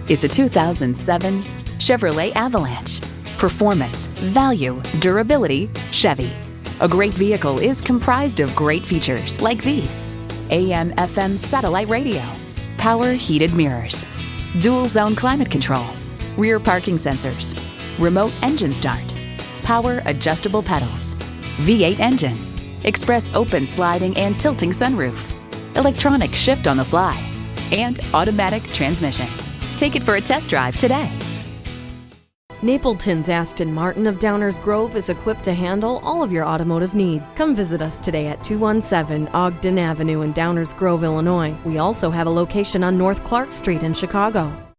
It's a 2007 Chevrolet Avalanche. Performance, value, durability, Chevy. A great vehicle is comprised of great features like these: AM/FM satellite radio, power heated mirrors, dual zone climate control, rear parking sensors, remote engine start, power adjustable pedals, V8 engine, express open sliding and tilting sunroof, electronic shift on the fly, and automatic transmission. Take it for a test drive today. Napleton Aston Martin of Downers Grove is equipped to handle all of your automotive needs. Come visit us today at 217 Ogden Avenue in Downers Grove, Illinois. We also have a location on North Clark Street in Chicago.